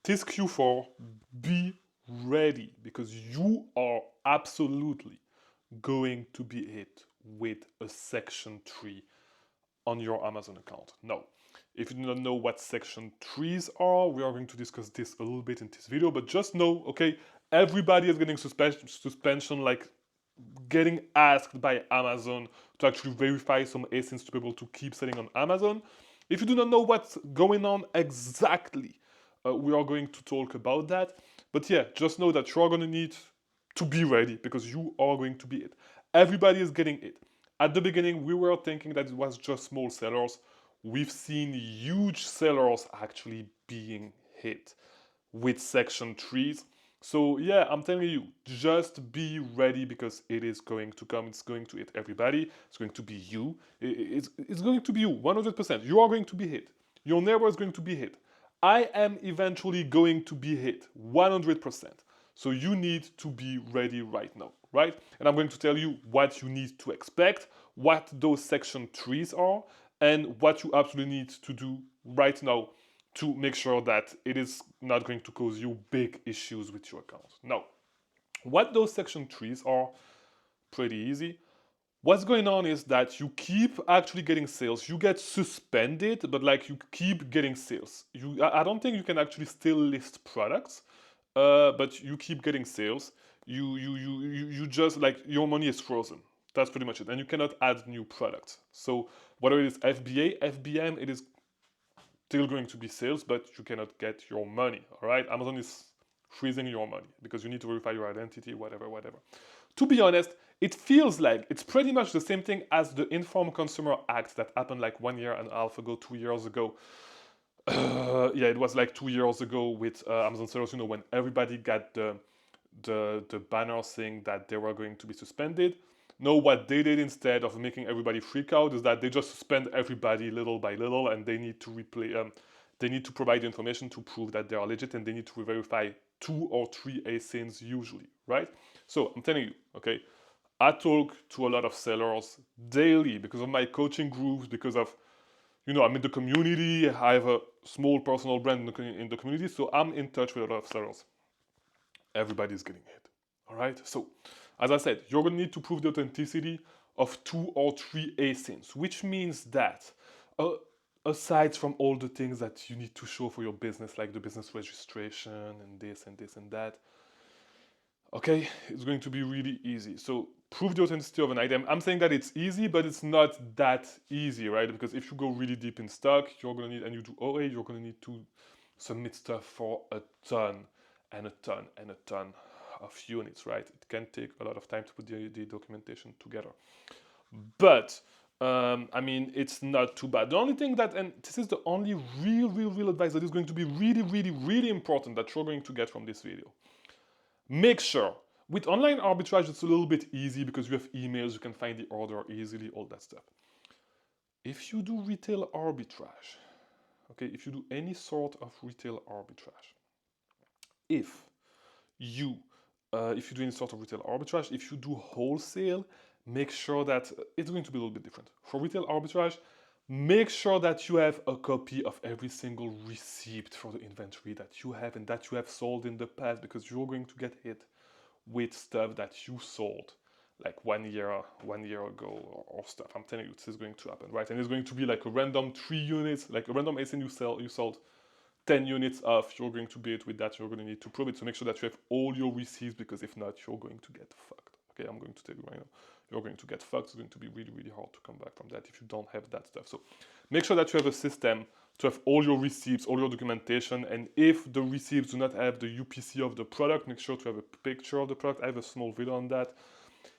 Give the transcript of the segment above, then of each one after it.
this Q4, be ready because you are absolutely going to be hit with a Section 3 on your Amazon account. Now, if you do not know what Section 3s are, we are going to discuss this a little bit in this video, but just know, okay, everybody is getting suspension, like getting asked by Amazon to actually verify some ASINs to be able to keep selling on Amazon. If you do not know what's going on exactly, we are going to talk about that. But yeah, just know that you are going to need to be ready because you are going to be it. Everybody is getting it. At the beginning, we were thinking that it was just small sellers. We've seen huge sellers actually being hit with Section 3s. So yeah, I'm telling you, just be ready because it is going to come. It's going to hit everybody. It's going to be you. It's going to be you, 100%. You are going to be hit. Your neighbor is going to be hit. I am eventually going to be hit, 100%. So you need to be ready right now, right? And I'm going to tell you what you need to expect, what those Section 3s are, and what you absolutely need to do right now to make sure that it is not going to cause you big issues with your account. Now, what those Section 3s are, pretty easy. What's going on is that you keep actually getting sales. You get suspended, but like you keep getting sales. I don't think you can actually still list products, but you keep getting sales. You just like your money is frozen. That's pretty much it, and you cannot add new products. So whether it is FBA, FBM, it is still going to be sales, but you cannot get your money. All right, Amazon is freezing your money because you need to verify your identity, whatever, whatever. To be honest, it feels like it's pretty much the same thing as the Informed Consumer Act that happened like 1.5 years ago, 2 years ago. Yeah, it was like 2 years ago with Amazon sellers. You know, when everybody got the banner saying that they were going to be suspended. No, what they did instead of making everybody freak out is that they just suspend everybody little by little, and they need to replay. They need to provide information to prove that they are legit, and they need to verify 2 or 3 ASINs usually, right? So I'm telling you, okay, I talk to a lot of sellers daily because of my coaching groups, because of, you know, I'm in the community. I have a small personal brand in the community, so I'm in touch with a lot of sellers. Everybody's getting hit. All right. So, as I said, you're going to need to prove the authenticity of 2 or 3 ASINs, which means that aside from all the things that you need to show for your business, like the business registration and this and this and that, okay, it's going to be really easy. So prove the authenticity of an item. I'm saying that it's easy, but it's not that easy, right? Because if you go really deep in stock, you're going to need, and you do OA, you're going to need to submit stuff for a ton and a ton and a ton of units, right? It can take a lot of time to put the documentation together. But I mean, it's not too bad. The only thing that, and this is the only real advice that is going to be really important that you're going to get from this video. Make sure, with online arbitrage, it's a little bit easy because you have emails, you can find the order easily, all that stuff. If you do retail arbitrage, okay, if you do any sort of retail arbitrage, if you do any sort of retail arbitrage, if you do wholesale, make sure that it's going to be a little bit different. For retail arbitrage, make sure that you have a copy of every single receipt for the inventory that you have and that you have sold in the past, because you're going to get hit with stuff that you sold like 1 year ago, or stuff. I'm telling you, this is going to happen, right? And it's going to be like a random 3 units, like a random ASIN you sold 10 units of. You're going to be it with that. You're going to need to prove it. So make sure that you have all your receipts, because if not, you're going to get fucked. Okay, I'm going to tell you right now, you're going to get fucked. It's going to be really hard to come back from that if you don't have that stuff. So make sure that you have a system to have all your receipts, all your documentation, and if the receipts do not have the UPC of the product, make sure to have a picture of the product. I have a small video on that.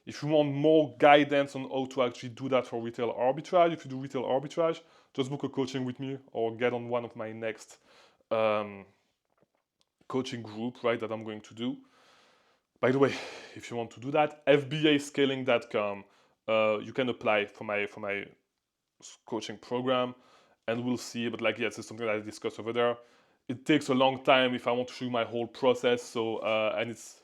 If you want more guidance on how to actually do that for retail arbitrage, if you do retail arbitrage, just book a coaching with me or get on one of my next coaching group, right, that I'm going to do. By the way, if you want to do that, fbascaling.com, you can apply for my coaching program, and we'll see. But like, yes, it's something that I discussed over there. It takes a long time if I want to show you my whole process. So and it's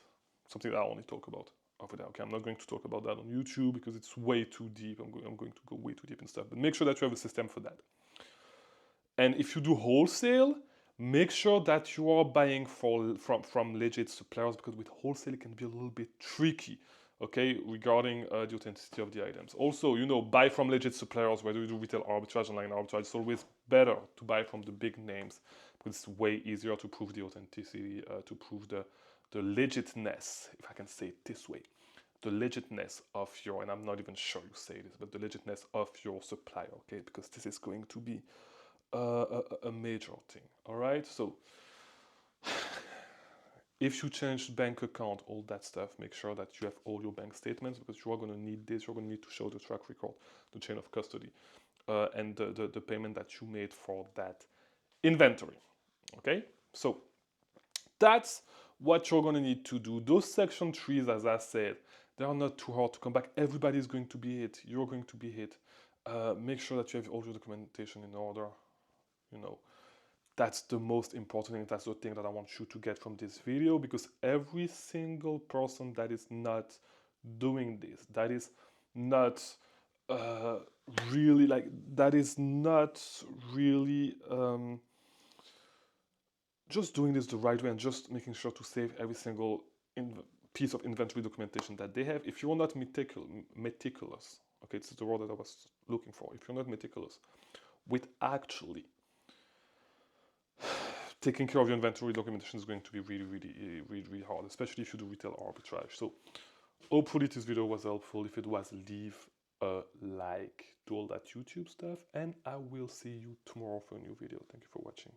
something that I only talk about over there. Okay, I'm not going to talk about that on YouTube because it's way too deep. I'm going to go way too deep and stuff. But make sure that you have a system for that. And if you do wholesale, Make sure that you are buying from legit suppliers, because with wholesale it can be a little bit tricky, okay, regarding the authenticity of the items. Also, buy from legit suppliers. Whether you do retail arbitrage, online arbitrage, it's always better to buy from the big names, because it's way easier to prove the authenticity, to prove the legitness, if I can say it this way, the legitness of your, and I'm not even sure you say this, but the legitness of your supplier, okay, because this is going to be a major thing. All right, so if you change bank account, all that stuff, make sure that you have all your bank statements, because you are going to need this. You're going to need to show the track record, the chain of custody, and the payment that you made for that inventory. Okay, so that's what you're going to need to do. Those section 3s, as I said, they are not too hard to come back. Everybody's going to be hit. You're going to be hit. Make sure that you have all your documentation in order. That's the most important thing. That's the thing that I want you to get from this video, because every single person that is not doing this, that is not really like, that is not really just doing this the right way, and just making sure to save every single piece of inventory documentation that they have. If you're not meticulous, okay, it's the word that I was looking for. If you're not meticulous with actually taking care of your inventory documentation, is going to be really hard, especially if you do retail arbitrage. So hopefully this video was helpful. If it was, leave a like, do all that YouTube stuff, and I will see you tomorrow for a new video. Thank you for watching.